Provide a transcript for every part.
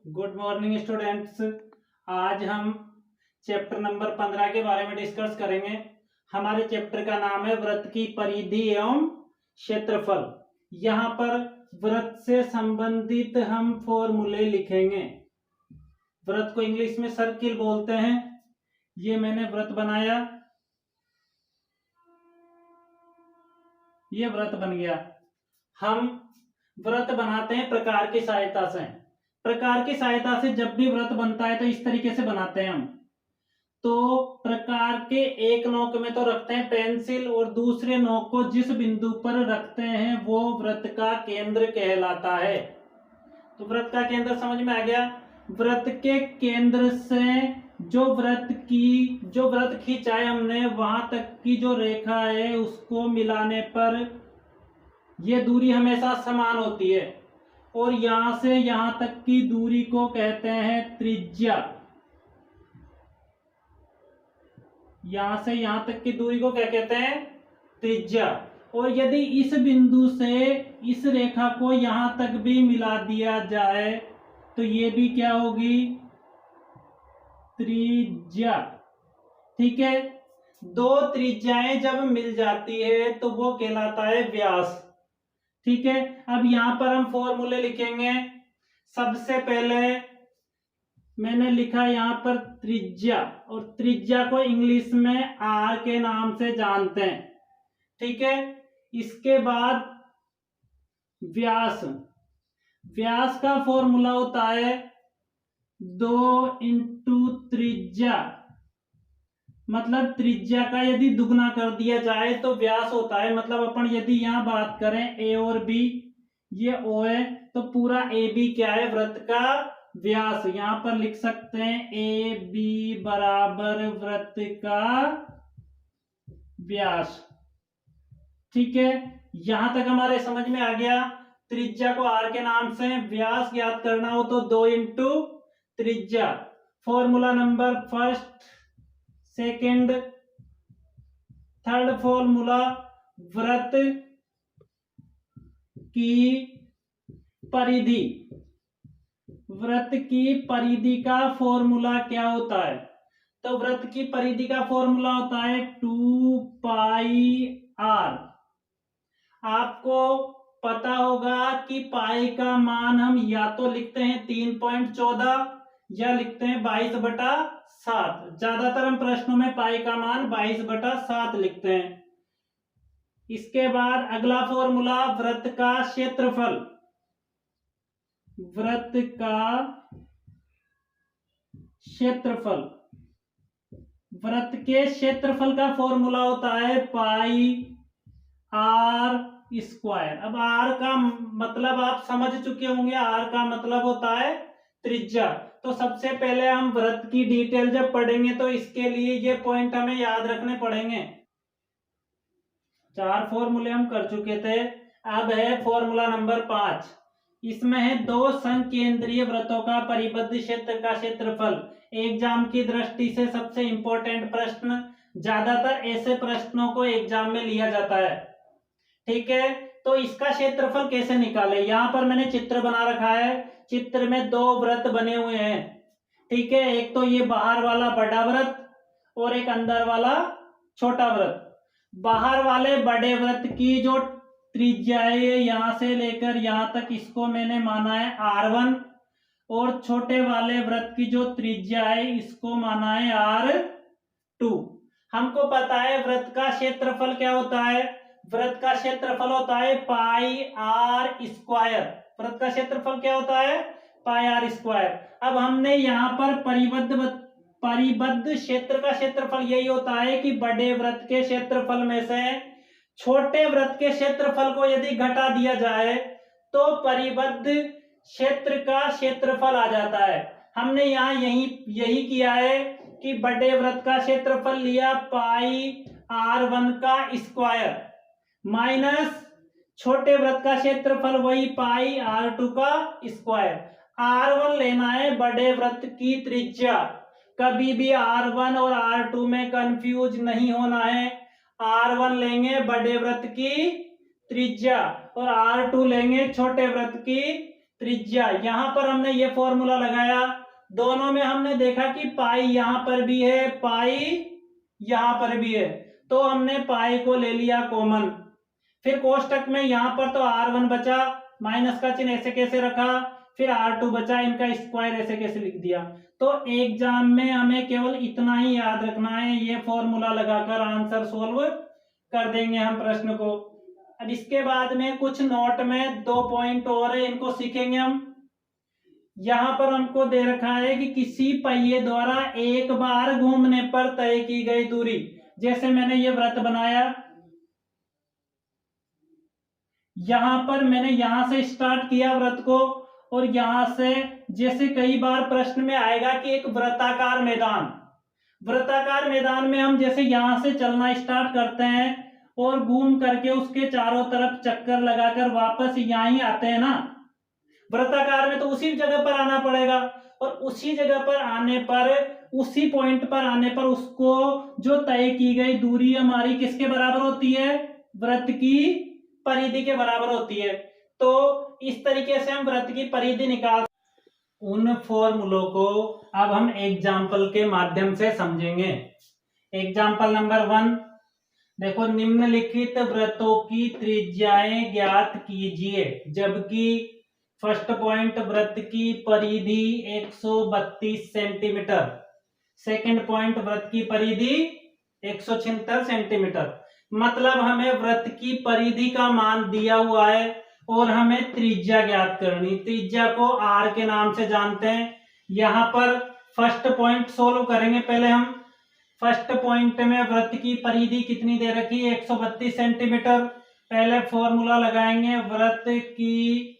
Good morning students. आज हम chapter number 15 के बारे में डिस्कस करेंगे। हमारे चैप्टर का नाम है वृत्त की परिधि एवं क्षेत्रफल। यहाँ पर वृत्त से संबंधित हम फॉर्मूले लिखेंगे। वृत्त को इंग्लिश में सर्किल बोलते हैं। ये मैंने वृत्त बनाया, ये वृत्त बन गया। हम वृत्त बनाते हैं प्रकार की सहायता से। प्रकार की सहायता से जब भी वृत्त बनता है तो इस तरीके से बनाते हैं हम। तो प्रकार के एक नोक में तो रखते हैं पेंसिल और दूसरे नोक को जिस बिंदु पर रखते हैं वो वृत्त का केंद्र कहलाता है। तो वृत्त का केंद्र समझ में आ गया। वृत्त के केंद्र से जो वृत्त खींचा है हमने वहां तक की जो रेखा है उसको मिलाने पर ये दूरी हमेशा समान होती है और यहां से यहां तक की दूरी को कहते हैं त्रिज्या। यहां से यहां तक की दूरी को क्या कहते हैं? त्रिज्या। और यदि इस बिंदु से इस रेखा को यहां तक भी मिला दिया जाए तो ये भी क्या होगी? त्रिज्या। ठीक है, दो त्रिज्याएं जब मिल जाती है तो वो कहलाता है व्यास। ठीक है, अब यहां पर हम फॉर्मूले लिखेंगे। सबसे पहले मैंने लिखा यहां पर त्रिज्या, और त्रिज्या को इंग्लिश में आर के नाम से जानते हैं। ठीक है, इसके बाद व्यास। व्यास का फॉर्मूला होता है 2 इंटू त्रिज्या, मतलब त्रिज्या का यदि दुगना कर दिया जाए तो व्यास होता है। मतलब अपन यदि यहां बात करें ए और बी, ये ओ है तो पूरा ए बी क्या है? वृत्त का व्यास। यहां पर लिख सकते हैं ए बी बराबर वृत्त का व्यास। ठीक है, यहां तक हमारे समझ में आ गया। त्रिज्या को आर के नाम से, व्यास ज्ञात करना हो तो 2 इंटू त्रिज्या। Formula number first, second, third formula वृत्त की परिधि। वृत्त की परिधि का फॉर्मूला क्या होता है? तो वृत्त की परिधि का फॉर्मूला होता है 2 पाई आर। आपको पता होगा कि पाई का मान हम या तो लिखते हैं 3.14 या लिखते हैं 22/7। ज्यादातर हम प्रश्नों में पाई का मान 22/7 लिखते हैं। इसके बाद अगला फॉर्मूला वृत्त का क्षेत्रफल। वृत्त का क्षेत्रफल, वृत्त के क्षेत्रफल का फॉर्मूला होता है पाई आर स्क्वायर। अब आर का मतलब आप समझ चुके होंगे, आर का मतलब होता है त्रिज्या। तो सबसे पहले हम वृत्त की डिटेल जब पढ़ेंगे तो इसके लिए ये पॉइंट हमें याद रखने पड़ेंगे। 4 फॉर्मूले हम कर चुके थे, अब है फॉर्मूला नंबर 5। इसमें है 2 संकेंद्रीय वृत्तों का परिबद्ध क्षेत्र का क्षेत्रफल। एग्जाम की दृष्टि से सबसे इंपॉर्टेंट प्रश्न, ज्यादातर ऐसे प्रश्नों को एग्जाम में लिया जाता है। ठीक है, तो इसका क्षेत्रफल कैसे निकाले? यहां पर मैंने चित्र बना रखा है। चित्र में 2 वृत्त बने हुए हैं। ठीक है, एक तो ये बाहर वाला बड़ा वृत्त और एक अंदर वाला छोटा वृत्त। बाहर वाले बड़े वृत्त की जो त्रिज्या है यहां से लेकर यहां तक, इसको मैंने माना है R1, और छोटे वाले वृत्त की जो त्रिज्या है इसको माना है R2। हमको पता है वृत्त का क्षेत्रफल क्या होता है? वृत्त का क्षेत्रफल होता है पाई आर स्क्वायर। वृत्त का क्षेत्रफल क्या होता है? पाई आर स्क्वायर। अब हमने यहाँ पर परिबद्ध क्षेत्र का क्षेत्रफल यही होता है कि बड़े वृत्त के क्षेत्रफल में से छोटे वृत्त के क्षेत्रफल को यदि घटा दिया जाए तो परिबद्ध क्षेत्र का क्षेत्रफल आ जाता है। हमने यहाँ यही किया है कि बड़े वृत्त का क्षेत्रफल लिया पाई R1 का स्क्वायर माइनस छोटे वृत्त का क्षेत्रफल वही पाई R2 का स्क्वायर। R1 लेना है बड़े वृत्त की त्रिज्या। कभी भी R1 और R2 में कंफ्यूज नहीं होना है। R1 लेंगे बड़े वृत्त की त्रिज्या और R2 लेंगे छोटे वृत्त की त्रिज्या, यहां पर हमने ये फॉर्मूला लगाया, दोनों में हमने देखा कि पाई यहां पर भी है, पाई यहां पर भी है, तो हमने पाई को ले लिया कॉमन। फिर कोष्टक में यहां पर तो R1 बचा, माइनस का चिन्ह ऐसे कैसे रखा, फिर R2 बचा, इनका स्क्वायर ऐसे कैसे लिख दिया। तो एग्जाम में हमें केवल इतना ही याद रखना है, ये फॉर्मूला लगाकर आंसर सोल्व कर देंगे हम प्रश्न को। अब इसके बाद में कुछ नोट में 2 पॉइंट और है, इनको सीखेंगे हम। यहां पर हमको दे रखा है कि किसी पहिए द्वारा एक बार घूमने पर तय की गई दूरी, जैसे मैंने ये वृत्त बनाया, यहां पर मैंने यहां से स्टार्ट किया वृत्त को, और यहां से, जैसे कई बार प्रश्न में आएगा कि एक वृत्ताकार मैदान, वृत्ताकार मैदान में हम जैसे यहां से चलना स्टार्ट करते हैं और घूम करके उसके चारों तरफ चक्कर लगाकर वापस यहां ही आते हैं ना, वृत्ताकार में तो उसी जगह पर आना पड़ेगा, और उसी जगह पर आने पर, उसी पॉइंट पर आने पर उसको जो तय की गई दूरी हमारी किसके बराबर होती है, वृत्त की परिधि के बराबर होती है। तो इस तरीके से हम वृत्त की परिधि निकाल, उन फॉर्मूलों को अब हम एग्जाम्पल के माध्यम से समझेंगे। एग्जाम्पल नंबर 1 देखो, निम्नलिखित वृत्तों की त्रिज्याएं ज्ञात कीजिए, जबकि फर्स्ट पॉइंट वृत्त की परिधि 132 सेंटीमीटर, सेकंड पॉइंट वृत्त की परिधि 176 सेंटीमीटर। मतलब हमें वृत्त की परिधि का मान दिया हुआ है और हमें त्रिज्या ज्ञात करनी, त्रिज्या को R के नाम से जानते हैं। यहां पर फर्स्ट पॉइंट सोल्व करेंगे पहले हम। फर्स्ट पॉइंट में वृत्त की परिधि कितनी दे रखी है, 132 सेंटीमीटर। पहले फॉर्मूला लगाएंगे, वृत्त की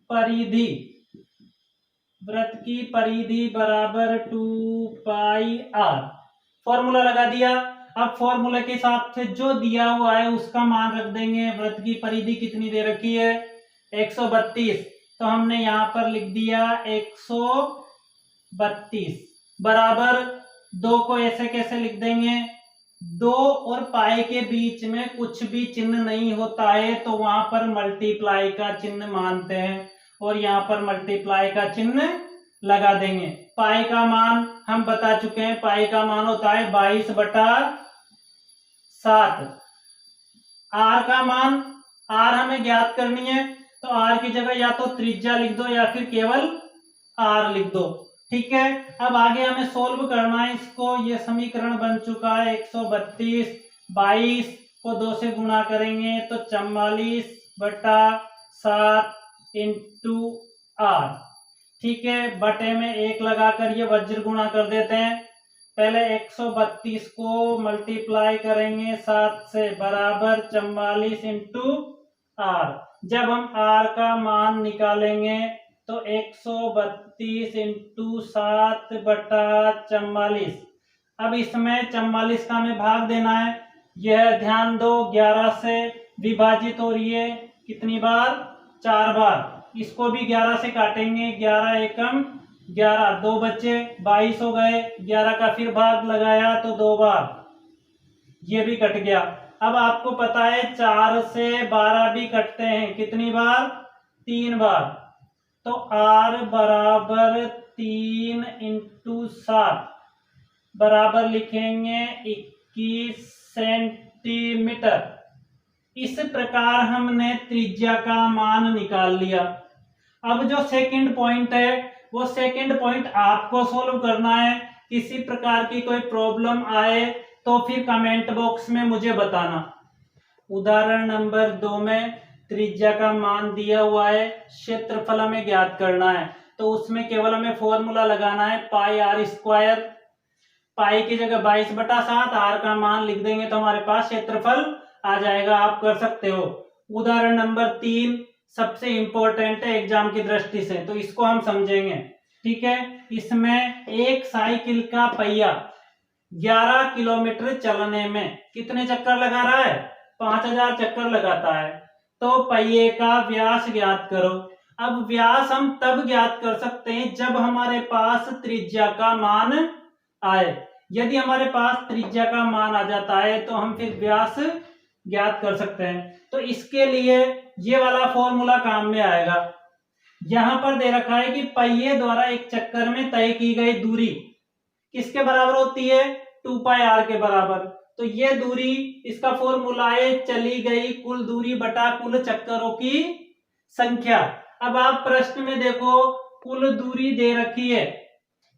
परिधि, वृत्त की परिधि बराबर 2 पाई R, फॉर्मूला लगा दिया। अब फॉर्मूला के हिसाब से जो दिया हुआ है उसका मान रख देंगे। वृत्त की परिधि कितनी दे रखी है, 132, तो हमने यहां पर लिख दिया 132 बराबर 2 को ऐसे कैसे लिख देंगे, 2 और पाई के बीच में कुछ भी चिन्ह नहीं होता है तो वहां पर मल्टीप्लाई का चिन्ह मानते हैं, और यहां पर मल्टीप्लाई का चिन्ह लगा देंगे। पाई का मान हम बता चुके हैं, पाई का मान होता है 22/7। आर का मान, आर हमें ज्ञात करनी है, तो आर की जगह या तो त्रिज्या लिख दो या फिर केवल आर लिख दो, ठीक है। अब आगे हमें सोल्व करना है इसको। ये समीकरण बन चुका है 132, 22 को 2 से गुणा करेंगे तो 44/7 इंटू आर, ठीक है। बटे में 1 लगाकर ये वज्र गुणा कर देते हैं। पहले 132 को मल्टीप्लाई करेंगे 7 से, बराबर 44 इंटू आर। जब हम आर का मान निकालेंगे तो 132 इंटू 7/44। अब इसमें 44 का हमें भाग देना है, यह ध्यान दो 11 से विभाजित हो रही है, कितनी बार, 4 बार। इसको भी 11 से काटेंगे, 11 एकम 11, 2 बचे, 22 हो गए। 11 का फिर भाग लगाया तो 2 बार, ये भी कट गया। अब आपको पता है 4 से 12 भी कटते हैं, कितनी बार, 3 बार। तो R बराबर 3 इंटू 7 बराबर लिखेंगे 21 सेंटीमीटर। इस प्रकार हमने त्रिज्या का मान निकाल लिया। अब जो सेकंड पॉइंट है, वो सेकंड पॉइंट आपको सोल्व करना है। किसी प्रकार की कोई प्रॉब्लम आए तो फिर कमेंट बॉक्स में मुझे बताना। उदाहरण नंबर 2 में त्रिज्या का मान दिया हुआ है, क्षेत्रफल हमें ज्ञात करना है, तो उसमें केवल हमें फॉर्मूला लगाना है पाई आर स्क्वायर। पाई की जगह 22/7, आर का मान लिख देंगे तो हमारे पास क्षेत्रफल आ जाएगा। आप कर सकते हो। उदाहरण नंबर 3 सबसे इंपॉर्टेंट है एग्जाम की दृष्टि से, तो इसको हम समझेंगे, ठीक है। इसमें एक साइकिल का पहिया 11 किलोमीटर चलने में कितने चक्कर लगा रहा है, 5000 चक्कर लगाता है। तो पहिए का व्यास ज्ञात करो। अब व्यास हम तब ज्ञात कर सकते हैं जब हमारे पास त्रिज्या का मान आए। यदि हमारे पास त्रिज्या का मान आ जाता है तो हम फिर व्यास ज्ञात कर सकते हैं। तो इसके लिए ये वाला फॉर्मूला काम में आएगा। यहां पर दे रखा है कि पहिए द्वारा एक चक्कर में तय की गई दूरी किसके बराबर होती है, 2πr के बराबर। तो ये दूरी, इसका फॉर्मूला है चली गई कुल दूरी बटा कुल चक्करों की संख्या। अब आप प्रश्न में देखो, कुल दूरी दे रखी है,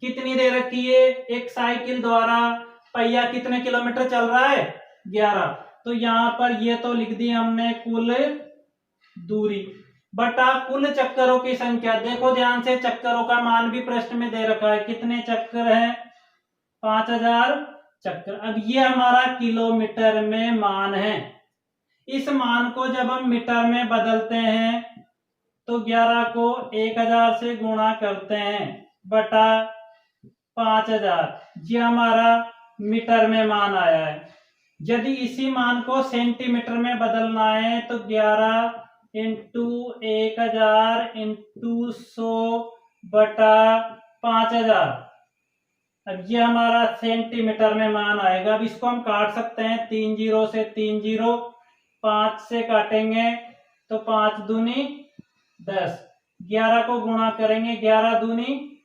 कितनी दे रखी है, एक साइकिल द्वारा पहिया कितने किलोमीटर चल रहा है, 11। तो यहाँ पर ये तो लिख दी हमने कुल दूरी बटा कुल चक्करों की संख्या। देखो ध्यान से, चक्करों का मान भी प्रश्न में दे रखा है, कितने चक्कर है, 5000 चक्कर। अब ये हमारा किलोमीटर में मान है। इस मान को जब हम मीटर में बदलते हैं तो 11 को 1000 से गुणा करते हैं बटा 5000, ये हमारा मीटर में मान आया है। यदि इसी मान को सेंटीमीटर में बदलना है तो 11 इंटू 1000 इंटू 100 बटा 5000। अब ये हमारा सेंटीमीटर में मान आएगा। अब इसको हम काट सकते हैं, 3 जीरो से 3 जीरो, 5 से काटेंगे तो 5 दूनी 10, 11 को गुणा करेंगे, 11 दूनी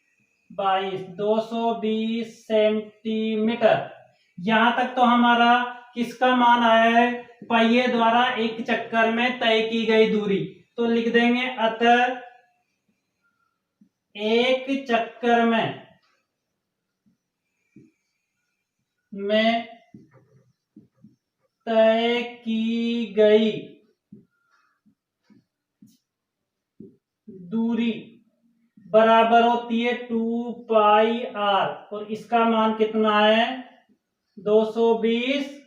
22, 220 सेंटीमीटर। यहां तक तो हमारा किसका मान आया है, पहिए द्वारा एक चक्कर में तय की गई दूरी। तो लिख देंगे अतः एक चक्कर में तय की गई दूरी बराबर होती है 2πr, और इसका मान कितना है, 220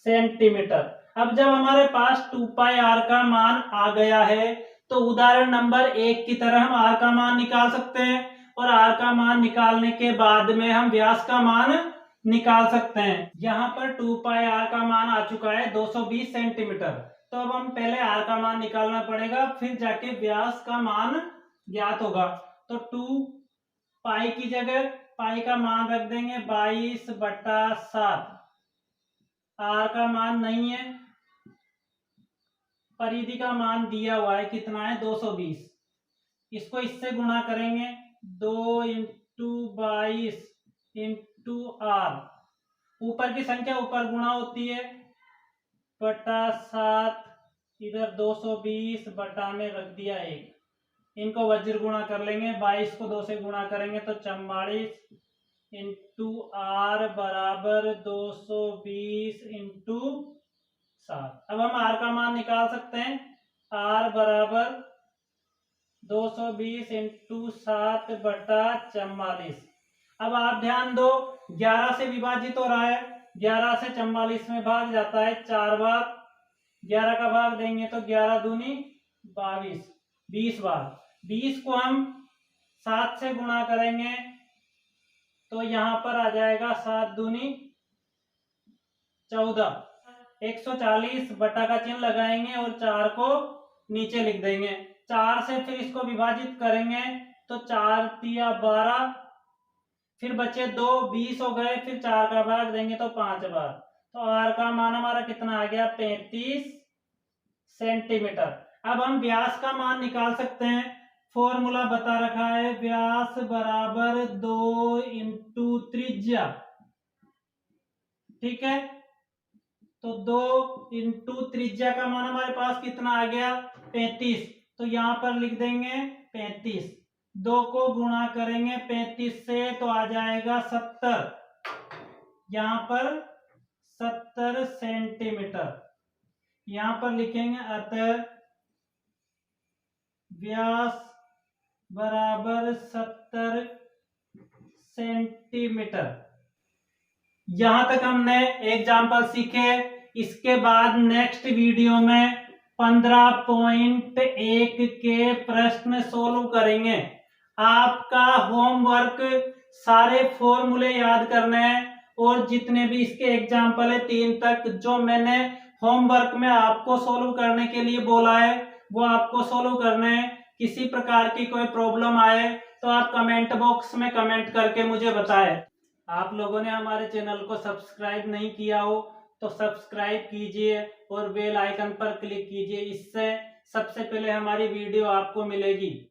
सेंटीमीटर। अब जब हमारे पास 2πr का मान आ गया है तो उदाहरण नंबर 1 की तरह हम r का मान निकाल सकते हैं, और r का मान निकालने के बाद में हम व्यास का मान निकाल सकते हैं। यहाँ पर 2πr का मान आ चुका है 220 सेंटीमीटर। तो अब हम पहले r का मान निकालना पड़ेगा, फिर जाके व्यास का मान ज्ञात होगा। तो 2π की जगह पाई का मान रख देंगे 22/7। r का मान नहीं है, परिधि का मान दिया हुआ है, कितना है, 220। इसको इससे गुणा करेंगे, 2 इंटू 22 इंटू r, ऊपर की संख्या ऊपर गुणा होती है, बटा 7, इधर 220 बटा में रख दिया 1, इनको वज्र गुणा कर लेंगे, 22 को 2 से गुणा करेंगे तो 44 इंटू r बराबर 220 इंटू 7। अब हम r का मान निकाल सकते हैं, r बराबर 220 इंटू 7 बटा 44। अब आप ध्यान दो, 11 से विभाजित हो रहा है, 11 से 44 में भाग जाता है 4 बार, 11 का भाग देंगे तो 11 दूनी 22, 20 बार। 20 को हम 7 से गुणा करेंगे तो यहाँ पर आ जाएगा 7 दूनी 14, 140 बटा का चिन्ह लगाएंगे और 4 को नीचे लिख देंगे। 4 से फिर इसको विभाजित करेंगे तो 4 तिया 12, फिर बचे 2, 20 हो गए, फिर 4 का भाग देंगे तो 5 बार। तो r का मान हमारा कितना आ गया, 35 सेंटीमीटर। अब हम व्यास का मान निकाल सकते हैं, फॉर्मूला बता रखा है, व्यास बराबर 2 इंटू त्रिज्या, ठीक है। तो 2 इंटू त्रिज्या का मान हमारे पास कितना आ गया, 35। तो यहां पर लिख देंगे 35, 2 को गुणा करेंगे 35 से तो आ जाएगा 70, यहां पर 70 सेंटीमीटर। यहां पर लिखेंगे अतः व्यास बराबर 70 सेंटीमीटर। यहां तक हमने एग्जाम्पल सीखे। इसके बाद नेक्स्ट वीडियो में 15.1 के प्रश्न सोल्व करेंगे। आपका होमवर्क सारे फॉर्मूले याद करने हैं, और जितने भी इसके एग्जाम्पल है 3 तक जो मैंने होमवर्क में आपको सोल्व करने के लिए बोला है वो आपको सोल्व करने हैं। किसी प्रकार की कोई प्रॉब्लम आए तो आप कमेंट बॉक्स में कमेंट करके मुझे बताएं। आप लोगों ने हमारे चैनल को सब्सक्राइब नहीं किया हो तो सब्सक्राइब कीजिए और बेल आइकन पर क्लिक कीजिए, इससे सबसे पहले हमारी वीडियो आपको मिलेगी।